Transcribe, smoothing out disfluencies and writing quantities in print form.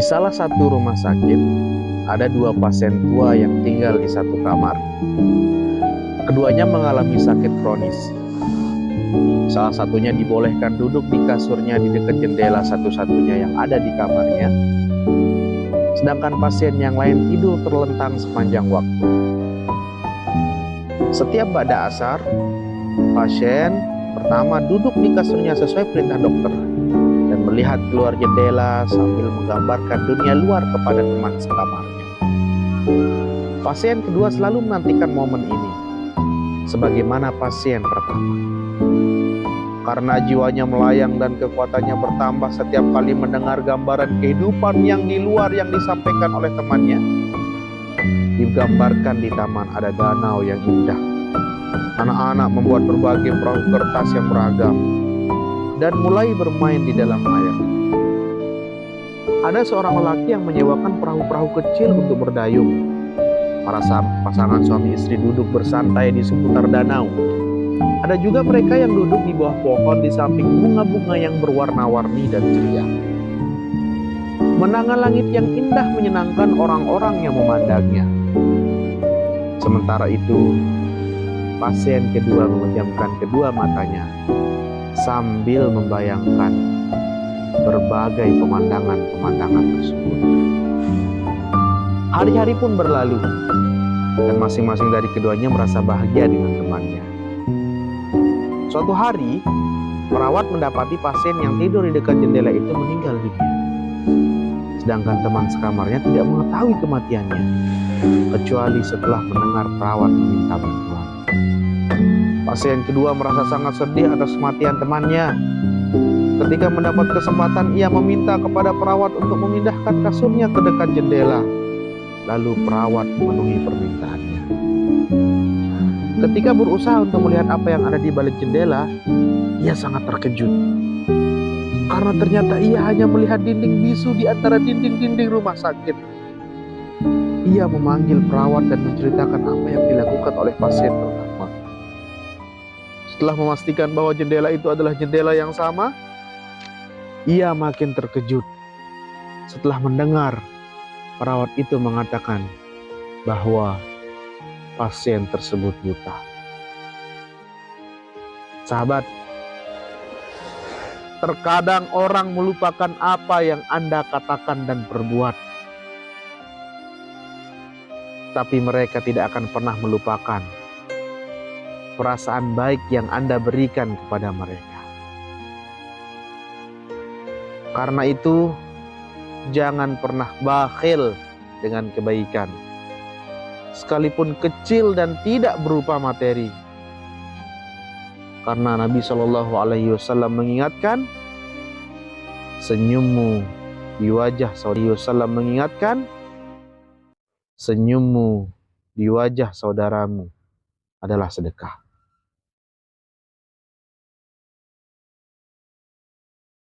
Di salah satu rumah sakit, ada dua pasien tua yang tinggal di satu kamar. Keduanya mengalami sakit kronis. Salah satunya dibolehkan duduk di kasurnya di dekat jendela satu-satunya yang ada di kamarnya. Sedangkan pasien yang lain tidur terlentang sepanjang waktu. Setiap ba'da asar, pasien pertama duduk di kasurnya sesuai perintah dokter dan melihat keluar jendela sambil menggambarkan dunia luar kepada teman sekamarnya. Pasien kedua selalu menantikan momen ini, sebagaimana pasien pertama. Karena jiwanya melayang dan kekuatannya bertambah setiap kali mendengar gambaran kehidupan yang di luar yang disampaikan oleh temannya. Digambarkan di taman ada danau yang indah. Anak-anak membuat berbagai perahu kertas yang beragam dan mulai bermain di dalam air. Ada seorang lelaki yang menyewakan perahu-perahu kecil untuk berdayung. Para pasangan suami istri duduk bersantai di seputar danau. Ada juga mereka yang duduk di bawah pohon di samping bunga-bunga yang berwarna-warni dan ceria. Menangan langit yang indah menyenangkan orang-orang yang memandangnya. Sementara itu, pasien kedua memejamkan kedua matanya sambil membayangkan berbagai pemandangan-pemandangan tersebut. Hari-hari pun berlalu dan masing-masing dari keduanya merasa bahagia dengan temannya. Suatu hari, perawat mendapati pasien yang tidur di dekat jendela itu meninggal dunia. Sedangkan teman sekamarnya tidak mengetahui kematiannya, kecuali setelah mendengar perawat meminta bantuan. Pasien kedua merasa sangat sedih atas kematian temannya. Ketika mendapat kesempatan, ia meminta kepada perawat untuk memindahkan kasurnya ke dekat jendela. Lalu perawat memenuhi permintaannya. Ketika berusaha untuk melihat apa yang ada di balik jendela, ia sangat terkejut. Karena ternyata ia hanya melihat dinding bisu di antara dinding-dinding rumah sakit. Ia memanggil perawat dan menceritakan apa yang dilakukan oleh pasien pertama. Setelah memastikan bahwa jendela itu adalah jendela yang sama, ia makin terkejut setelah mendengar perawat itu mengatakan bahwa pasien tersebut buta. Sahabat, terkadang orang melupakan apa yang Anda katakan dan perbuat, tapi mereka tidak akan pernah melupakan perasaan baik yang Anda berikan kepada mereka. Karena itu, jangan pernah bakhil dengan kebaikan, sekalipun kecil dan tidak berupa materi. Karena Nabi SAW mengingatkan, senyummu di wajah saudaramu adalah sedekah.